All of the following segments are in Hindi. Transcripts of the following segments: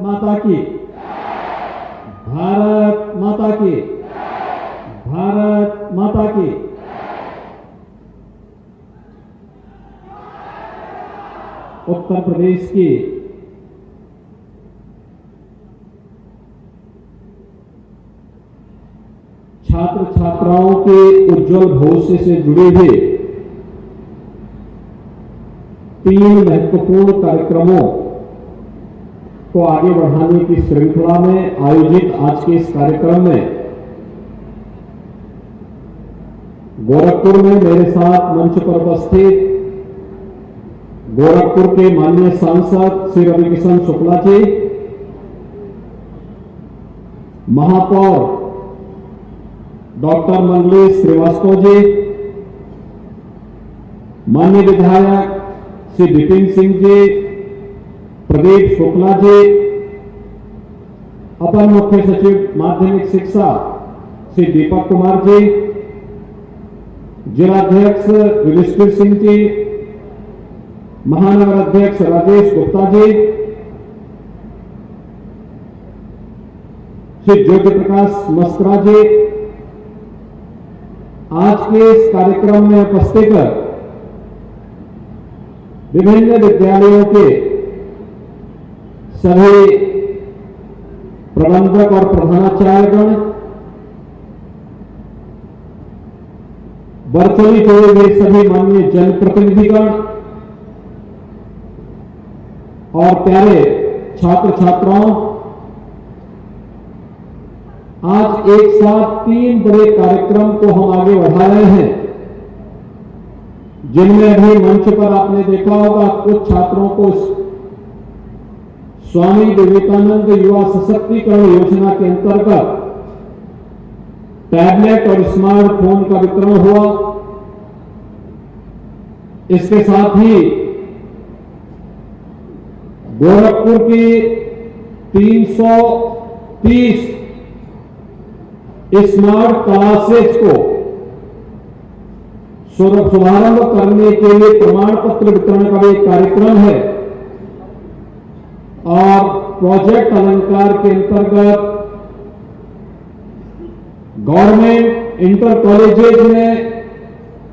माता की, भारत माता की, भारत माता की। उत्तर प्रदेश की छात्र छात्राओं के उज्जवल भविष्य से जुड़े हुए 3 महत्वपूर्ण कार्यक्रमों को आगे बढ़ाने की श्रृंखला में आयोजित आज के इस कार्यक्रम में गोरखपुर में मेरे साथ मंच पर उपस्थित गोरखपुर के माननीय सांसद श्री रविकिशन शुक्ला जी, महापौर डॉक्टर मंगलेश श्रीवास्तव जी, माननीय विधायक श्री विपिन सिंह जी, प्रदीप शुक्ला जी, अपर मुख्य सचिव माध्यमिक शिक्षा श्री दीपक कुमार जी, जिलाध्यक्ष युधिष्ठिर सिंह जी, महानगर अध्यक्ष राजेश गुप्ता जी, श्री ज्योति प्रकाश मस्करा जी, आज के इस कार्यक्रम में उपस्थित विभिन्न विद्यालयों के सभी प्रबंधक और प्रधानाचार्यगण, वर्चुअली जोड़े गए सभी माननीय जनप्रतिनिधिगण और प्यारे छात्र छात्राओं, आज एक साथ 3 बड़े कार्यक्रम को हम आगे बढ़ा रहे हैं, जिनमें अभी मंच पर आपने देखा होगा कुछ छात्रों को स्वामी विवेकानंद युवा सशक्तिकरण योजना के अंतर्गत टैबलेट और स्मार्टफोन का वितरण हुआ। इसके साथ ही गोरखपुर की 330 स्मार्ट क्लासेस को शुभारंभ करने के लिए प्रमाण पत्र वितरण का भी एक कार्यक्रम है और प्रोजेक्ट अलंकार के अंतर्गत गवर्नमेंट इंटर कॉलेजेज में,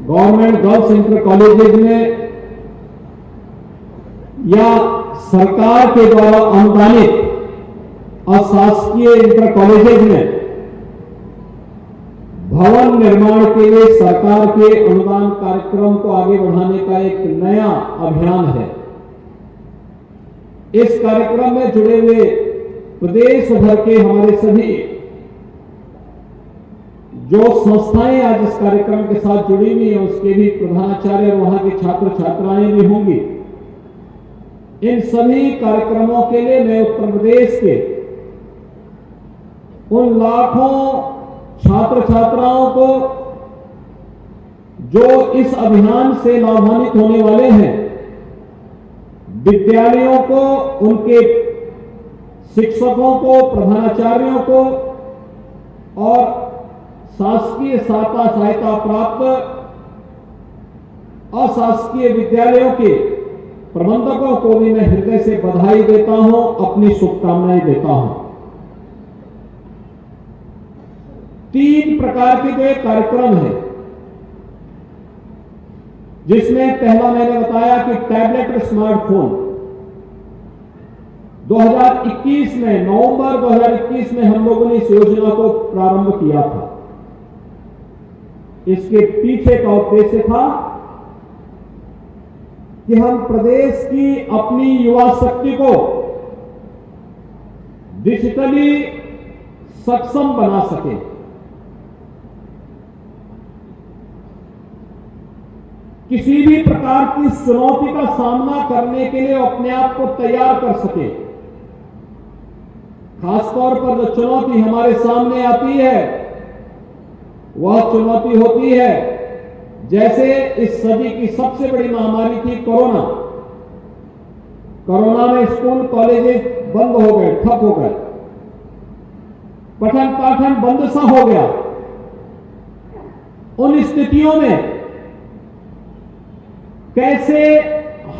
गवर्नमेंट गर्ल्स इंटर कॉलेजेज में या सरकार के द्वारा अनुदानित अशासकीय इंटर कॉलेजेज में भवन निर्माण के लिए सरकार के अनुदान कार्यक्रम को आगे बढ़ाने का एक नया अभियान है। इस कार्यक्रम में जुड़े हुए प्रदेश भर के हमारे सभी जो संस्थाएं आज इस कार्यक्रम के साथ जुड़ी हुई हैं, उसके भी प्रधानाचार्य और वहां के छात्र छात्राएं भी होंगी। इन सभी कार्यक्रमों के लिए मैं उत्तर प्रदेश के उन लाखों छात्र छात्राओं को जो इस अभियान से लाभान्वित होने वाले हैं, विद्यालयों को, उनके शिक्षकों को, प्रधानाचार्यों को और शासकीय सहायता प्राप्त अशासकीय विद्यालयों के प्रबंधकों को भी मैं हृदय से बधाई देता हूं, अपनी शुभकामनाएं देता हूं। 3 प्रकार के जो एक कार्यक्रम है, जिसमें पहला मैंने बताया कि टैबलेट और स्मार्टफोन 2021 में, नवंबर 2021 में हम लोगों ने इस योजना को प्रारंभ किया था। इसके पीछे का उद्देश्य था कि हम प्रदेश की अपनी युवा शक्ति को डिजिटली सक्षम बना सके। किसी भी प्रकार की चुनौती का सामना करने के लिए अपने आप को तैयार कर सके। खासतौर पर जो चुनौती हमारे सामने आती है, वह चुनौती होती है जैसे इस सदी की सबसे बड़ी महामारी थी कोरोना। कोरोना में स्कूल कॉलेजेस बंद हो गए, ठप हो गए, पठन पाठन बंद सा हो गया। उन स्थितियों में कैसे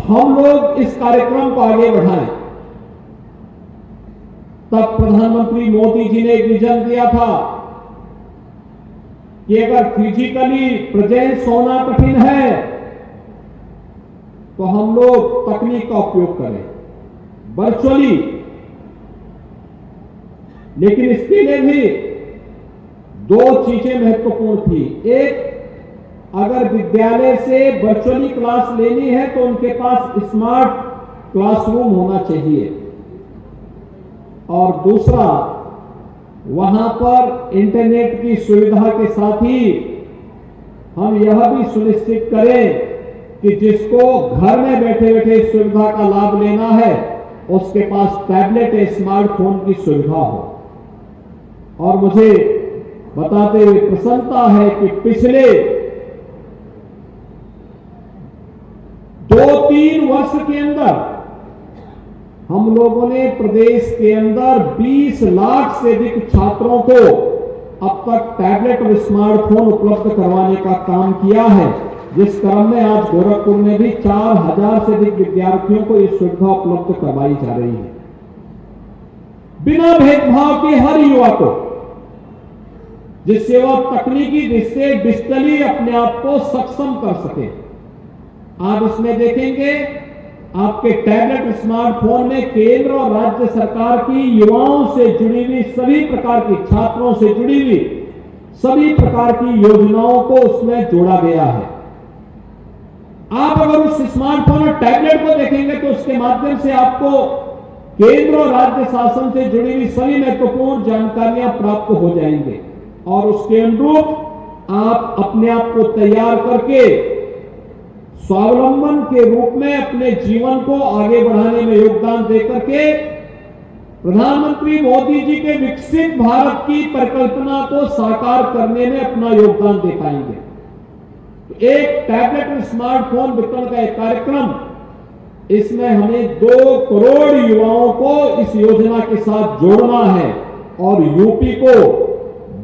हम लोग इस कार्यक्रम को आगे बढ़ाएं। तब प्रधानमंत्री मोदी जी ने एक विजन दिया था कि अगर फिजिकली प्रेजेंस होना कठिन है तो हम लोग तकनीक का उपयोग करें वर्चुअली। लेकिन इसके लिए भी दो चीजें महत्वपूर्ण थी। एक, अगर विद्यालय से वर्चुअली क्लास लेनी है तो उनके पास स्मार्ट क्लासरूम होना चाहिए, और दूसरा, वहां पर इंटरनेट की सुविधा के साथ ही हम यह भी सुनिश्चित करें कि जिसको घर में बैठे बैठे इस सुविधा का लाभ लेना है उसके पास टैबलेट या स्मार्टफोन की सुविधा हो। और मुझे बताते हुए प्रसन्नता है कि पिछले 2-3 वर्ष के अंदर हम लोगों ने प्रदेश के अंदर 20 लाख से अधिक छात्रों को अब तक टैबलेट और स्मार्टफोन उपलब्ध करवाने का काम किया है, जिस क्रम में आज गोरखपुर में भी 4000 से अधिक विद्यार्थियों को यह सुविधा उपलब्ध करवाई जा रही है। बिना भेदभाव के हर युवा को, जिससे वह तकनीकी दृष्टि डिजिटली अपने आप को सक्षम कर सके। आप इसमें देखेंगे आपके टैबलेट स्मार्टफोन में केंद्र और राज्य सरकार की युवाओं से जुड़ी हुई सभी प्रकार की, छात्रों से जुड़ी हुई सभी प्रकार की योजनाओं को उसमें जोड़ा गया है। आप अगर उस स्मार्टफोन और टैबलेट को देखेंगे तो उसके माध्यम से आपको केंद्र और राज्य शासन से जुड़ी हुई सभी महत्वपूर्ण जानकारियां प्राप्त हो जाएंगे, और उसके अनुरूप आप अपने आप को तैयार करके स्वावलंबन के रूप में अपने जीवन को आगे बढ़ाने में योगदान देकर के प्रधानमंत्री मोदी जी के विकसित भारत की परिकल्पना को साकार करने में अपना योगदान दे पाएंगे। तो एक टैबलेट और स्मार्टफोन वितरण का एक कार्यक्रम, इसमें हमें 2 करोड़ युवाओं को इस योजना के साथ जोड़ना है और यूपी को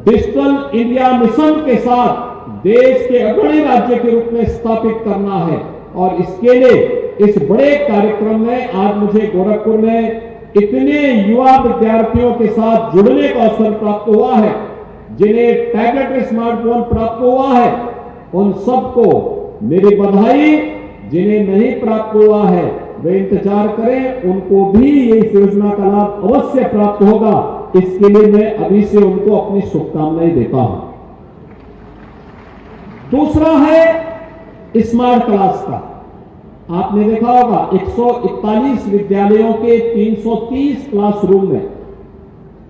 डिजिटल इंडिया मिशन के साथ देश के अग्रणी राज्य के रूप में स्थापित करना है। और इसके लिए इस बड़े कार्यक्रम में आज मुझे गोरखपुर में इतने युवा विद्यार्थियों के साथ जुड़ने का अवसर प्राप्त हुआ है, जिन्हें टैबलेट स्मार्टफोन प्राप्त हुआ है उन सबको मेरी बधाई। जिन्हें नहीं प्राप्त हुआ है वे इंतजार करें, उनको भी इस योजना का लाभ अवश्य प्राप्त होगा। इसके लिए मैं अभी से उनको अपनी शुभकामनाएं देता हूं। दूसरा है स्मार्ट क्लास का। आपने देखा होगा 141 विद्यालयों के 330 क्लासरूम में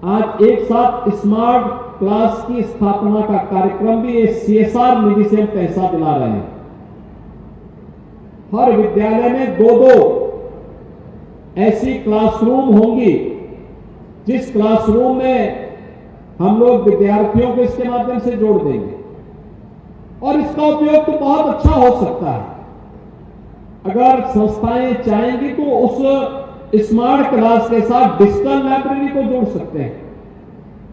आज एक साथ स्मार्ट क्लास की स्थापना का कार्यक्रम भी CSR निधि से हम पैसा दिला रहे हैं। हर विद्यालय में 2-2 ऐसी क्लासरूम होंगी, जिस क्लासरूम में हम लोग विद्यार्थियों को इसके माध्यम से जोड़ देंगे, और इसका उपयोग तो बहुत अच्छा हो सकता है। अगर संस्थाएं चाहेंगी तो उस स्मार्ट क्लास के साथ डिजिटल लाइब्रेरी को जोड़ सकते हैं,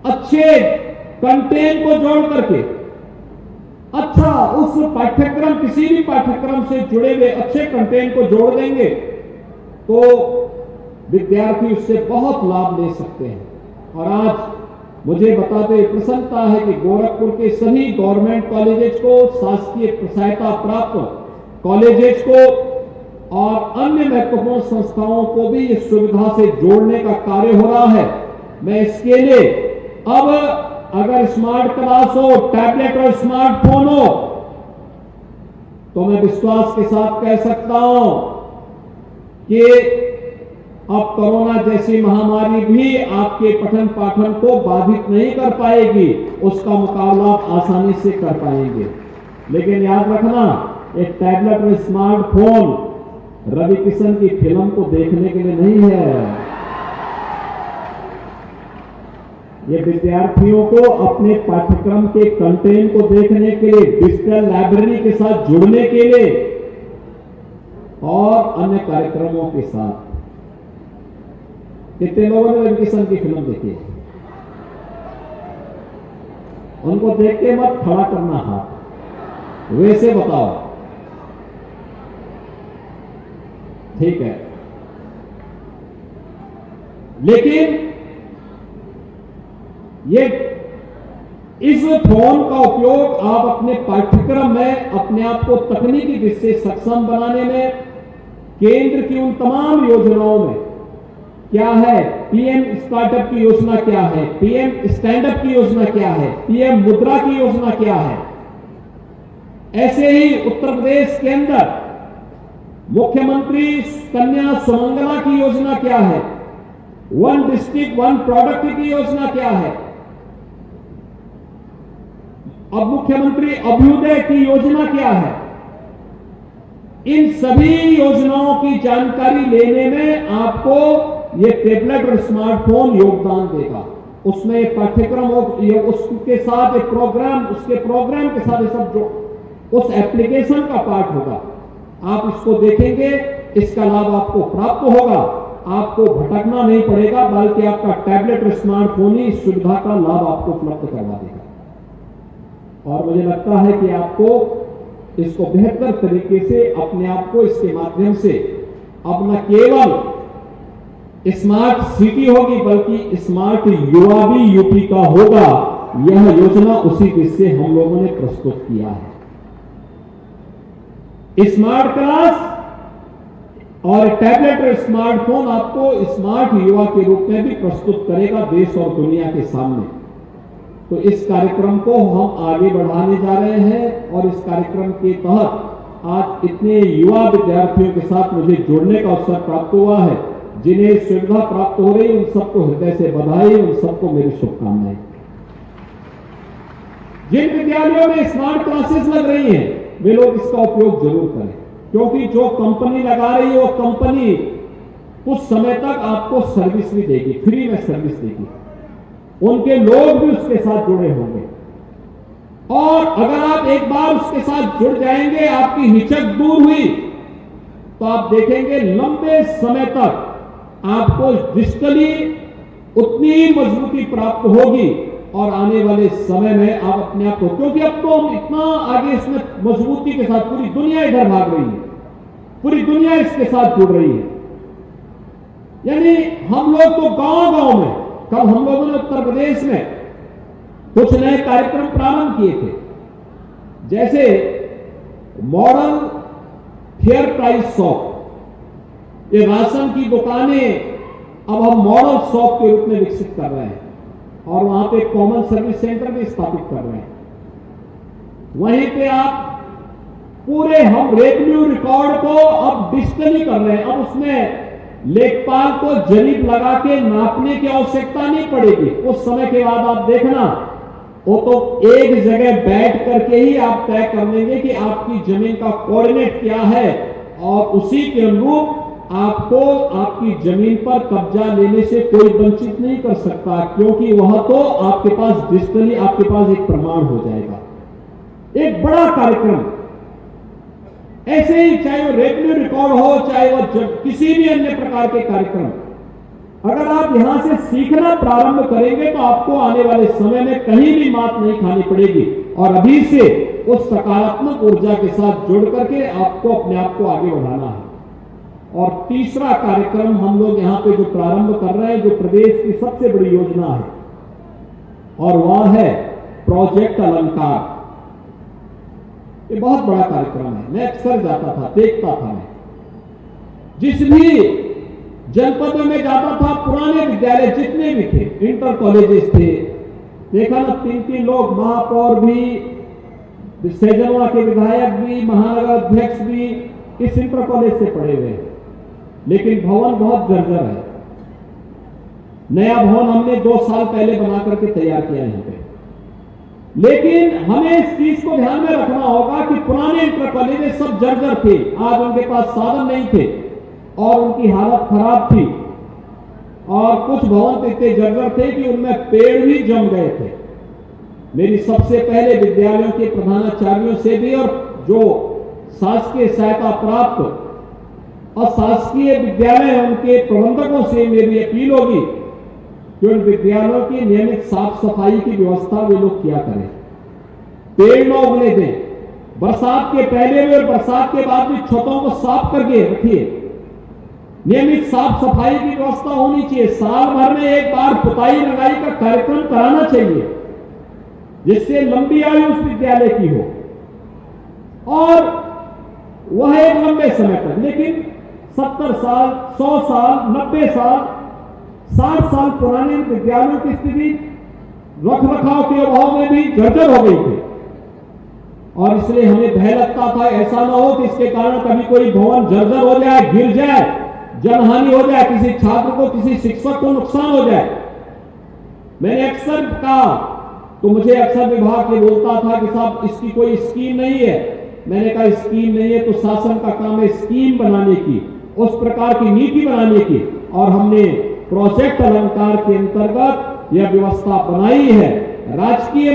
अच्छे कंटेंट को जोड़ करके अच्छा उस पाठ्यक्रम, किसी भी पाठ्यक्रम से जुड़े हुए अच्छे कंटेंट को जोड़ देंगे तो विद्यार्थी उससे बहुत लाभ ले सकते हैं। और आज मुझे बताते हुए प्रसन्नता है कि गोरखपुर के सभी गवर्नमेंट कॉलेजेस को, शासकीय सहायता प्राप्त कॉलेजेस को और अन्य महत्वपूर्ण संस्थाओं को भी इस सुविधा से जोड़ने का कार्य हो रहा है। मैं इसके लिए अब अगर स्मार्ट क्लास हो, टैबलेट और स्मार्टफोन हो, तो मैं विश्वास के साथ कह सकता हूं कि अब कोरोना जैसी महामारी भी आपके पठन पाठन को बाधित नहीं कर पाएगी, उसका मुकाबला आप आसानी से कर पाएंगे। लेकिन याद रखना, एक टैबलेट और स्मार्टफोन रवि किशन की फिल्म को देखने के लिए नहीं है। ये विद्यार्थियों को अपने पाठ्यक्रम के कंटेंट को देखने के लिए, डिजिटल लाइब्रेरी के साथ जुड़ने के लिए और अन्य कार्यक्रमों के साथ। कितने लोगों ने रवि किशन की फिल्म देखी है? उनको देख के मत खड़ा करना हाथ, वैसे बताओ, ठीक है। लेकिन ये इस फोन का उपयोग आप अपने पाठ्यक्रम में अपने आप को तकनीकी दृष्टि से सक्षम बनाने में, केंद्र की उन तमाम योजनाओं में क्या है, पीएम स्टार्टअप की योजना क्या है, पीएम स्टैंडअप की योजना क्या है, पीएम मुद्रा की योजना क्या है, ऐसे ही उत्तर प्रदेश के अंदर मुख्यमंत्री कन्या सुमंगला की योजना क्या है, वन डिस्ट्रिक्ट वन प्रोडक्ट की योजना क्या है, अब मुख्यमंत्री अभ्युदय की योजना क्या है। इन सभी योजनाओं की जानकारी लेने में आपको ये टैबलेट और स्मार्टफोन योगदान देगा। उसमें पाठ्यक्रम उसके साथ एक प्रोग्राम, उसके प्रोग्राम के साथ ये सब जो उस एप्लीकेशन का पार्ट होगा, आप इसको देखेंगे, इसका लाभ आपको प्राप्त होगा, आपको भटकना नहीं पड़ेगा, बल्कि आपका टैबलेट और स्मार्टफोन ही इस सुविधा का लाभ आपको उपलब्ध करवा देगा। और मुझे लगता है कि आपको इसको बेहतर तरीके से अपने आप को इसके माध्यम से अब न केवल स्मार्ट सिटी होगी, बल्कि स्मार्ट युवा भी यूपी का होगा। यह योजना उसी दृष्टि से हम लोगों ने प्रस्तुत किया है। स्मार्ट क्लास और टैबलेट और स्मार्टफोन आपको स्मार्ट युवा के रूप में भी प्रस्तुत करेगा देश और दुनिया के सामने। तो इस कार्यक्रम को हम आगे बढ़ाने जा रहे हैं और इस कार्यक्रम के तहत आज इतने युवा विद्यार्थियों के साथ मुझे जुड़ने का अवसर प्राप्त हुआ है। जिन्हें सुविधा प्राप्त हो रही है उन सबको हृदय से बधाई, उन सबको मेरी शुभकामनाएं। जिन विद्यालयों में स्मार्ट क्लासेस लग रही हैं वे लोग इसका उपयोग जरूर करें, क्योंकि जो कंपनी लगा रही है वो कंपनी कुछ समय तक आपको सर्विस भी देगी, फ्री में सर्विस देगी, उनके लोग भी उसके साथ जुड़े होंगे। और अगर आप एक बार उसके साथ जुड़ जाएंगे, आपकी हिचक दूर हुई, तो आप देखेंगे लंबे समय तक आपको डिजिटली उतनी ही मजबूती प्राप्त होगी और आने वाले समय में आप अपने आप को, क्योंकि अब तो हम इतना आगे इसमें मजबूती के साथ पूरी दुनिया इधर भाग रही है, पूरी दुनिया इसके साथ जुड़ रही है। यानी हम लोग तो गांव-गांव में, कल हम लोगों ने उत्तर प्रदेश में कुछ नए कार्यक्रम प्रारंभ किए थे, जैसे मॉडल फेयर प्राइस शॉप। ये राशन की दुकानें अब हम मॉडल शॉप के रूप में विकसित कर रहे हैं और वहां पे कॉमन सर्विस सेंटर भी स्थापित कर रहे हैं। वहीं पे आप पूरे हम रेवेन्यू रिकॉर्ड को अब डिजिटली कर रहे हैं। अब उसमें लेखपाल को जरीब लगा के नापने की आवश्यकता नहीं पड़ेगी। उस समय के बाद आप देखना, वो तो एक जगह बैठ करके ही आप तय कर लेंगे कि आपकी जमीन का कोऑर्डिनेट क्या है और उसी के अनुरूप आपको आपकी जमीन पर कब्जा लेने से कोई वंचित नहीं कर सकता, क्योंकि वह तो आपके पास डिजिटली आपके पास एक प्रमाण हो जाएगा। एक बड़ा कार्यक्रम ऐसे ही, चाहे वो रेवेन्यू रिकॉर्ड हो, चाहे वो किसी भी अन्य प्रकार के कार्यक्रम, अगर आप यहां से सीखना प्रारंभ करेंगे तो आपको आने वाले समय में कहीं भी मात नहीं खानी पड़ेगी और अभी से उस सकारात्मक ऊर्जा के साथ जुड़ करके आपको अपने आप को आगे बढ़ाना है। और तीसरा कार्यक्रम हम लोग यहां पे जो प्रारंभ कर रहे हैं, जो प्रदेश की सबसे बड़ी योजना है, और वह है प्रोजेक्ट अलंकार। ये बहुत बड़ा कार्यक्रम है। मैं अक्सर जाता था, देखता था, मैं जिस भी जनपद में जाता था, पुराने विद्यालय जितने भी थे, इंटर कॉलेजेस थे, देखा ना 3-3 लोग, महापौर भी, सैजनवा के विधायक भी, महानगर अध्यक्ष भी इस इंटर कॉलेज से पढ़े हुए हैं, लेकिन भवन बहुत जर्जर है। नया भवन हमने 2 साल पहले बना करके तैयार किया यहां पे, लेकिन हमें इस चीज को ध्यान में रखना होगा कि पुराने इंटर कॉलेज सब जर्जर थे, आज उनके पास साधन नहीं थे और उनकी हालत खराब थी, और कुछ भवन तो इतने जर्जर थे कि उनमें पेड़ भी जम गए थे। मेरी सबसे पहले विद्यालयों के प्रधानाचार्यों से भी और जो शासकीय सहायता प्राप्त और शासकीय विद्यालय उनके प्रबंधकों से मेरी अपील होगी कि उन विद्यालयों की नियमित साफ सफाई की व्यवस्था वे लोग किया करें, पेड़ न उगने दें, बरसात के पहले भी और बरसात के बाद भी छतों को साफ करके रखिए, नियमित साफ सफाई की व्यवस्था होनी चाहिए। साल भर में एक बार पुताई रंगाई का कार्यक्रम कराना चाहिए, जिससे लंबी आयु उस विद्यालय की हो और वह एक लंबे समय तक, लेकिन 70 साल, 100 साल, 90 साल, 60 साल पुराने विद्यालयों की स्थिति रख रखाव के अभाव में भी जर्जर हो गई थी और इसलिए हमें भय लगता था ऐसा ना हो कि इसके कारण कभी कोई भवन जर्जर हो जाए, गिर जाए, जनहानि हो जाए, किसी छात्र को, किसी शिक्षक को नुकसान हो जाए। मैंने अक्सर कहा, तो मुझे अक्सर विभाग के बोलता था कि साहब इसकी कोई स्कीम नहीं है। मैंने कहा स्कीम नहीं है तो शासन का काम है स्कीम बनाने की, उस प्रकार की नीति बनाने की, और हमने प्रोजेक्ट अलंकार के अंतर्गत यह व्यवस्था बनाई है। राजकीय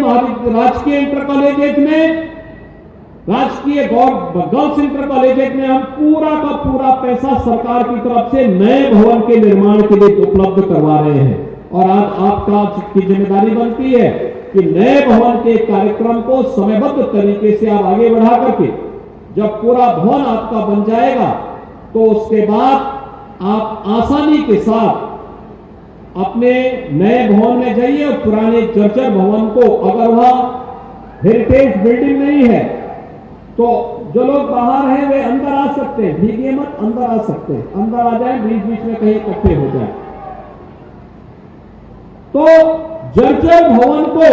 इंटर कॉलेजेस में, राजकीय गर्ल्स इंटर कॉलेजेस में हम पूरा का पूरा पैसा सरकार की तरफ से नए भवन के निर्माण के लिए उपलब्ध करवा रहे हैं। और आज आपका की जिम्मेदारी बनती है कि नए भवन के कार्यक्रम को समयबद्ध तरीके से आप आगे बढ़ा करके जब पूरा भवन आपका बन जाएगा तो उसके बाद आप आसानी के साथ अपने नए भवन में जाइए और पुराने जर्जर भवन को, अगर वह हेरिटेज बिल्डिंग नहीं है तो जो लोग बाहर हैं वे अंदर आ सकते हैं, भीगे मत, अंदर आ सकते हैं, अंदर आ जाए, बीच बीच में कहीं इकट्ठे हो जाए। तो जर्जर भवन को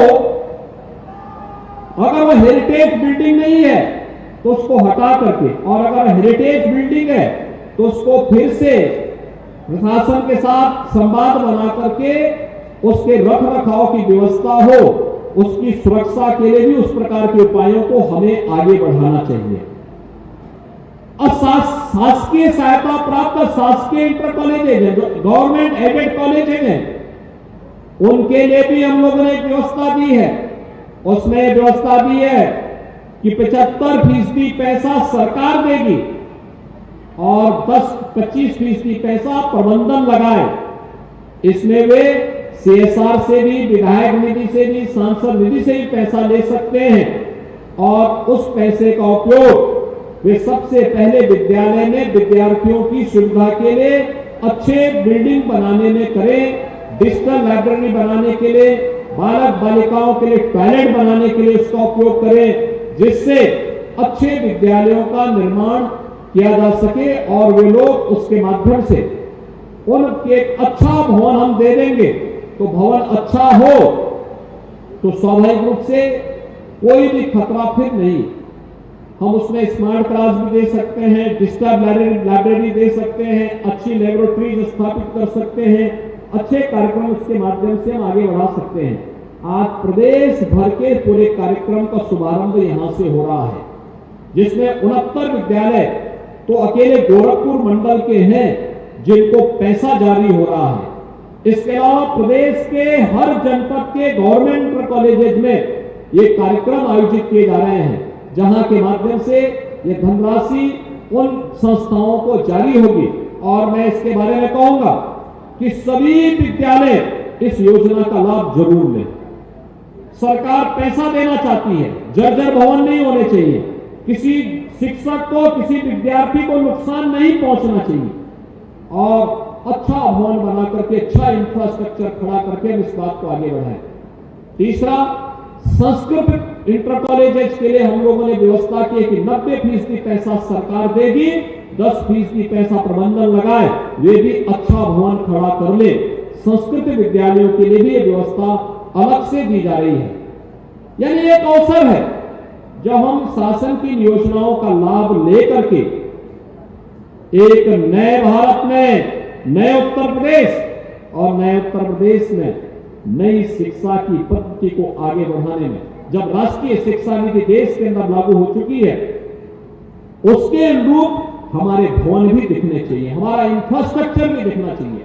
अगर वह हेरिटेज बिल्डिंग नहीं है तो उसको हटा करके, और अगर हेरिटेज बिल्डिंग है तो उसको फिर से प्रशासन के साथ संवाद बना करके उसके रख रखाव की व्यवस्था हो, उसकी सुरक्षा के लिए भी उस प्रकार के उपायों को हमें आगे बढ़ाना चाहिए। और शासकीय सहायता प्राप्त शासकीय इंटर कॉलेजेज है, गवर्नमेंट एडेड कॉलेजेज हैं, उनके लिए भी हम लोगों ने एक व्यवस्था दी है। उसमें व्यवस्था दी है कि 75% पैसा सरकार देगी और 10-25% पैसा प्रबंधन लगाए। इसमें वे CSR से भी, विधायक निधि से भी, सांसद निधि से भी पैसा ले सकते हैं और उस पैसे का उपयोग वे सबसे पहले विद्यालय में विद्यार्थियों की सुविधा के लिए अच्छे बिल्डिंग बनाने में करें, डिजिटल लाइब्रेरी बनाने के लिए, बालक बालिकाओं के लिए टॉयलेट बनाने के लिए उसका उपयोग करें, जिससे अच्छे विद्यालयों का निर्माण किया जा सके और वे लोग उसके माध्यम से उनके अच्छा भवन हम दे देंगे। तो भवन अच्छा हो तो स्वाभाविक रूप से कोई भी खतरा फिर नहीं। हम उसमें स्मार्ट क्लास भी दे सकते हैं, डिजिटल लाइब्रेरी दे सकते हैं, अच्छी लेबोरेटरी स्थापित कर सकते हैं, अच्छे कार्यक्रम उसके माध्यम से हम आगे बढ़ा सकते हैं। आज प्रदेश भर के पूरे कार्यक्रम का शुभारंभ यहां से हो रहा है, जिसमें 69 विद्यालय तो अकेले गोरखपुर मंडल के हैं जिनको पैसा जारी हो रहा है। इसके अलावा प्रदेश के हर जनपद के गवर्नमेंट कॉलेजेस में ये कार्यक्रम आयोजित किए जा रहे हैं, जहां के माध्यम से ये धनराशि उन संस्थाओं को जारी होगी। और मैं इसके बारे में कहूंगा कि सभी विद्यालय इस योजना का लाभ जरूर लें। सरकार पैसा देना चाहती है, जर्जर भवन नहीं होने चाहिए, किसी शिक्षक को, किसी विद्यार्थी को नुकसान नहीं पहुंचना चाहिए और अच्छा भवन बना करके, अच्छा इंफ्रास्ट्रक्चर खड़ा करके हम इस बात को आगे बढ़ाएं। तीसरा, संस्कृत इंटर कॉलेजेस के लिए हम लोगों ने व्यवस्था की कि 90% पैसा सरकार देगी, 10% पैसा प्रबंधन लगाए, वे भी अच्छा भवन खड़ा कर ले। संस्कृत विद्यालयों के लिए भी ये व्यवस्था अलग से दी जा रही है। यानी एक अवसर है जब हम शासन की योजनाओं का लाभ लेकर के एक नए भारत में, नए उत्तर प्रदेश और नए उत्तर प्रदेश में नई शिक्षा की पद्धति को आगे बढ़ाने में, जब राष्ट्रीय शिक्षा नीति देश के अंदर लागू हो चुकी है, उसके अनुरूप हमारे भवन भी दिखने चाहिए, हमारा इंफ्रास्ट्रक्चर भी दिखना चाहिए,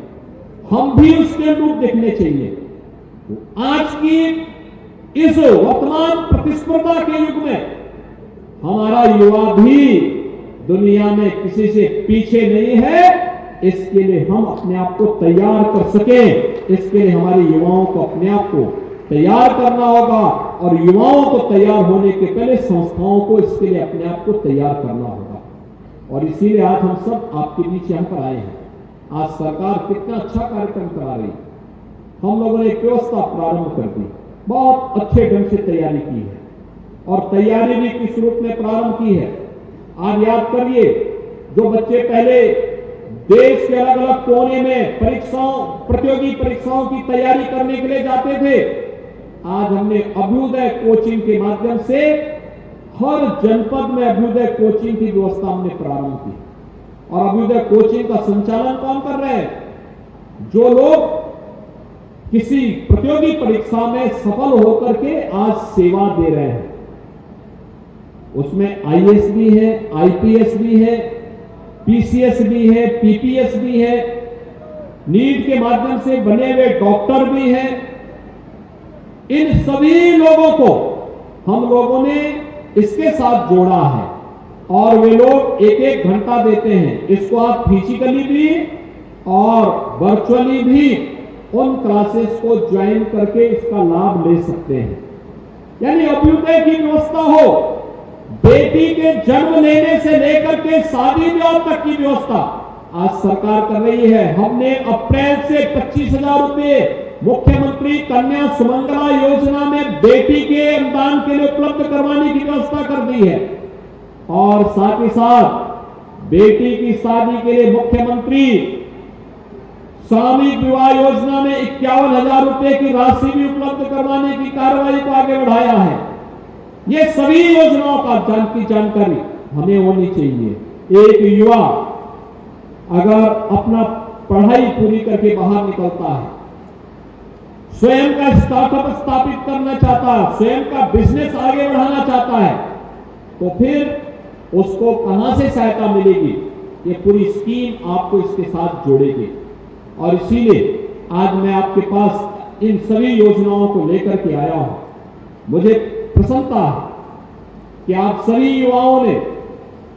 हम भी उसके अनुरूप दिखने चाहिए। आज की इस वर्तमान प्रतिस्पर्धा के युग में हमारा युवा भी दुनिया में किसी से पीछे नहीं है। इसके लिए हम अपने आप को तैयार कर सकें, इसके लिए हमारे युवाओं को अपने आप को तैयार करना होगा और युवाओं को तैयार होने के पहले संस्थाओं को इसके लिए अपने आप को तैयार करना होगा। और इसीलिए आज हम सब आपके बीच यहां पर आए हैं। आज सरकार कितना अच्छा कार्यक्रम करा रही है। हम लोगों ने एक व्यवस्था प्रारंभ कर दी, बहुत अच्छे ढंग से तैयारी की है और तैयारी भी किस रूप में प्रारंभ की है। आज याद करिए, जो बच्चे पहले देश के अलग अलग कोने में प्रतियोगी परीक्षाओं की तैयारी करने के लिए जाते थे, आज हमने अभ्युदय कोचिंग के माध्यम से हर जनपद में अभ्युदय कोचिंग की व्यवस्था हमने प्रारंभ की। और अभ्युदय कोचिंग का संचालन कौन कर रहे हैं? जो लोग किसी प्रतियोगी परीक्षा में सफल होकर के आज सेवा दे रहे हैं, उसमें आईएएस भी है, आईपीएस भी है, पीसीएस भी है, पीपीएस भी है, नीट के माध्यम से बने हुए डॉक्टर भी हैं। इन सभी लोगों को हम लोगों ने इसके साथ जोड़ा है और वे लोग एक एक घंटा देते हैं। इसको आप फिजिकली भी और वर्चुअली भी उन क्लासेस को ज्वाइन करके इसका लाभ ले सकते हैं। यानी अभ्युदय की व्यवस्था हो, बेटी के जन्म लेने से लेकर के शादी ब्याह तक की व्यवस्था आज सरकार कर रही है। हमने अप्रैल से 25,000 रुपए मुख्यमंत्री कन्या सुमंगला योजना में बेटी के अनुदान के लिए उपलब्ध करवाने की व्यवस्था कर दी है और साथ ही साथ बेटी की शादी के लिए मुख्यमंत्री सामूहिक विवाह योजना में 51,000 रुपए की राशि भी उपलब्ध करवाने की कार्रवाई को आगे बढ़ाया है। ये सभी योजनाओं की जानकारी हमें होनी चाहिए। एक युवा अगर अपना पढ़ाई पूरी करके बाहर निकलता है, स्वयं का स्टार्टअप स्थापित करना चाहता है, स्वयं का बिजनेस आगे बढ़ाना चाहता है, तो फिर उसको कहां से सहायता मिलेगी? ये पूरी स्कीम आपको इसके साथ जोड़ेगी। और इसीलिए आज मैं आपके पास इन सभी योजनाओं को लेकर के आया हूं। मुझे प्रसन्नता है कि आप सभी युवाओं ने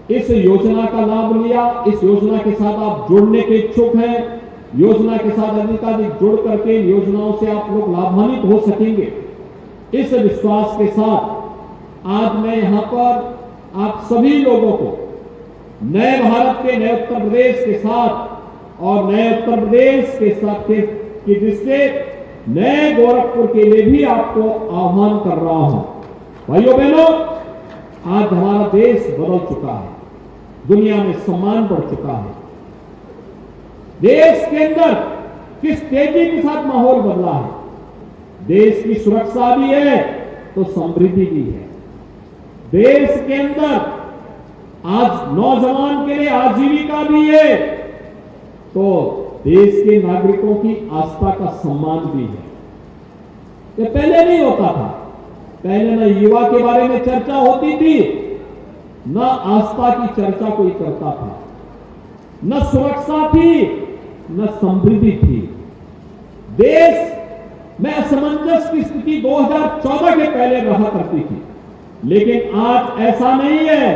इस योजना का लाभ लिया, इस योजना के साथ आप जुड़ने के इच्छुक हैं। योजना के साथ अधिकाधिक जुड़ करके योजनाओं से आप लोग लाभान्वित हो सकेंगे। इस विश्वास के साथ आज मैं यहां पर आप सभी लोगों को नए भारत के, नए उत्तर प्रदेश के साथ और नए उत्तर प्रदेश के साथ की दृष्टि नए गोरखपुर के लिए भी आपको आह्वान कर रहा हूं। भाइयों बहनों, आज हमारा देश बदल चुका है, दुनिया में सम्मान बढ़ चुका है। देश के अंदर किस तेजी के साथ माहौल बदला है। देश की सुरक्षा भी है तो समृद्धि भी है। देश के अंदर आज नौजवान के लिए आजीविका भी है तो देश के नागरिकों की आस्था का सम्मान भी है। ये पहले नहीं होता था। पहले न युवा के बारे में चर्चा होती थी, न आस्था की चर्चा कोई करता था, न सुरक्षा थी, न समृद्धि थी। देश में असमंजस की स्थिति 2014 के पहले रहा करती थी, लेकिन आज ऐसा नहीं है।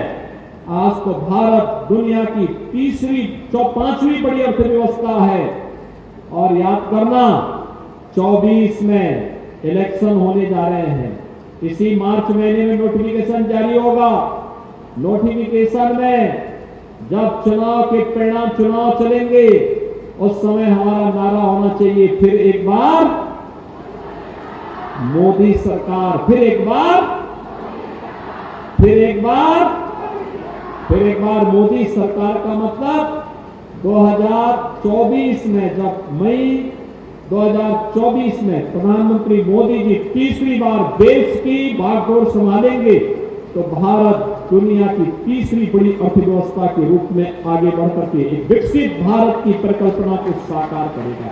आज तो भारत दुनिया की पांचवी बड़ी अर्थव्यवस्था है। और याद करना, 24 में इलेक्शन होने जा रहे हैं। इसी मार्च महीने में नोटिफिकेशन जारी होगा। नोटिफिकेशन में जब चुनाव के परिणाम चुनाव चलेंगे, उस समय हमारा नारा होना चाहिए, फिर एक बार मोदी सरकार, फिर एक बार मोदी सरकार का मतलब 2024 में, जब मई 2024 में प्रधानमंत्री मोदी जी तीसरी बार देश की बागडोर संभालेंगे तो भारत दुनिया की तीसरी बड़ी अर्थव्यवस्था के रूप में आगे बढ़कर के एक विकसित भारत की परिकल्पना को साकार करेगा।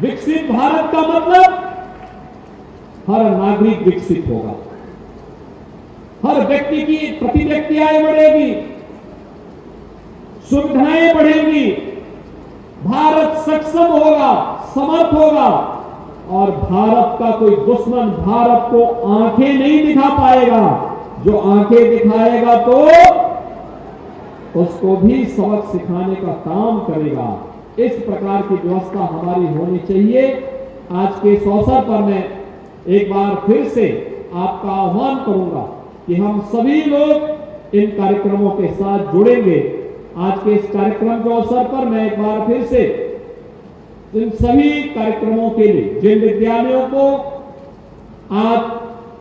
विकसित भारत का मतलब हर नागरिक विकसित होगा, हर व्यक्ति की प्रति व्यक्ति आय बढ़ेगी, सुविधाएं बढ़ेंगी, भारत सक्षम होगा, समर्थ होगा और भारत का कोई दुश्मन भारत को आंखें नहीं दिखा पाएगा। जो आंखें दिखाएगा तो उसको भी सबक सिखाने का काम करेगा। इस प्रकार की व्यवस्था हमारी होनी चाहिए। आज के इस अवसर पर मैं एक बार फिर से आपका आह्वान करूंगा कि हम सभी लोग इन कार्यक्रमों के साथ जुड़ेंगे। आज के इस कार्यक्रम के अवसर पर मैं एक बार फिर से इन सभी कार्यक्रमों के लिए जिन विद्यालयों को आज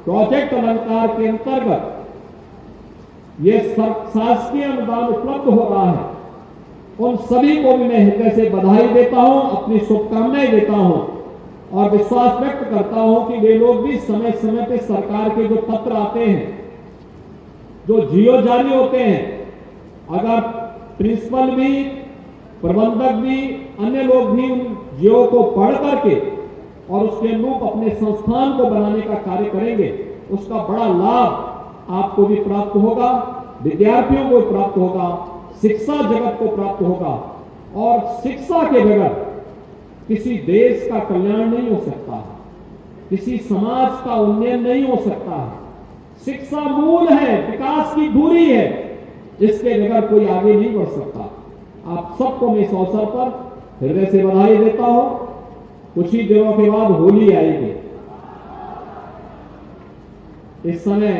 प्रोजेक्ट अलंकार के अंतर्गत ये शासकीय अनुदान उपलब्ध हो रहा है, उन सभी को भी मैं हृदय से बधाई देता हूं, अपनी शुभकामनाएं देता हूं और विश्वास व्यक्त करता हूं कि वे लोग भी समय समय पे सरकार के जो पत्र आते हैं, जो जियो जारी होते हैं, अगर प्रिंसिपल भी, प्रबंधक भी, अन्य लोग भी उन जियो को पढ़ करके और उसके अनुरूप अपने संस्थान को बनाने का कार्य करेंगे, उसका बड़ा लाभ आपको भी प्राप्त होगा, विद्यार्थियों को प्राप्त होगा, शिक्षा जगत को प्राप्त होगा। और शिक्षा के बगैर किसी देश का कल्याण नहीं हो सकता है, किसी समाज का उन्नयन नहीं हो सकता है। शिक्षा मूल है, विकास की धुरी है, इसके बगैर कोई आगे नहीं बढ़ सकता। आप सबको मैं इस अवसर पर हृदय से बधाई देता हूं। कुछ ही दिनों के बाद होली आएगी। इस समय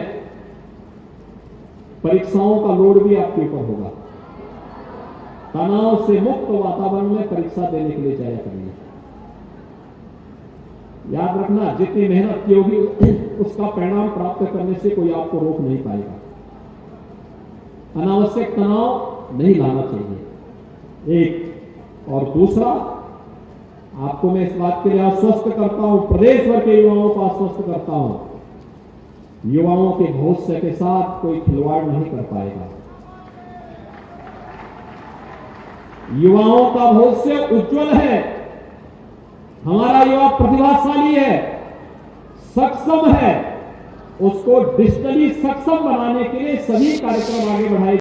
परीक्षाओं का लोड भी आपके ऊपर होगा। तनाव से मुक्त वातावरण में परीक्षा देने के लिए जाया करिए। याद रखना, जितनी मेहनत की होगी उसका परिणाम प्राप्त करने से कोई आपको रोक नहीं पाएगा। अनावश्यक तनाव नहीं लाना चाहिए, एक। और दूसरा, आपको मैं इस बात के लिए आश्वस्त करता हूं, प्रदेश भर के युवाओं को आश्वस्त करता हूं, युवाओं के भविष्य के साथ कोई खिलवाड़ नहीं कर पाएगा। युवाओं का भविष्य उज्जवल है। हमारा युवा प्रतिभाशाली है, सक्षम है। उसको डिजिटली सक्षम बनाने के लिए सभी कार्यक्रम आगे बढ़ाए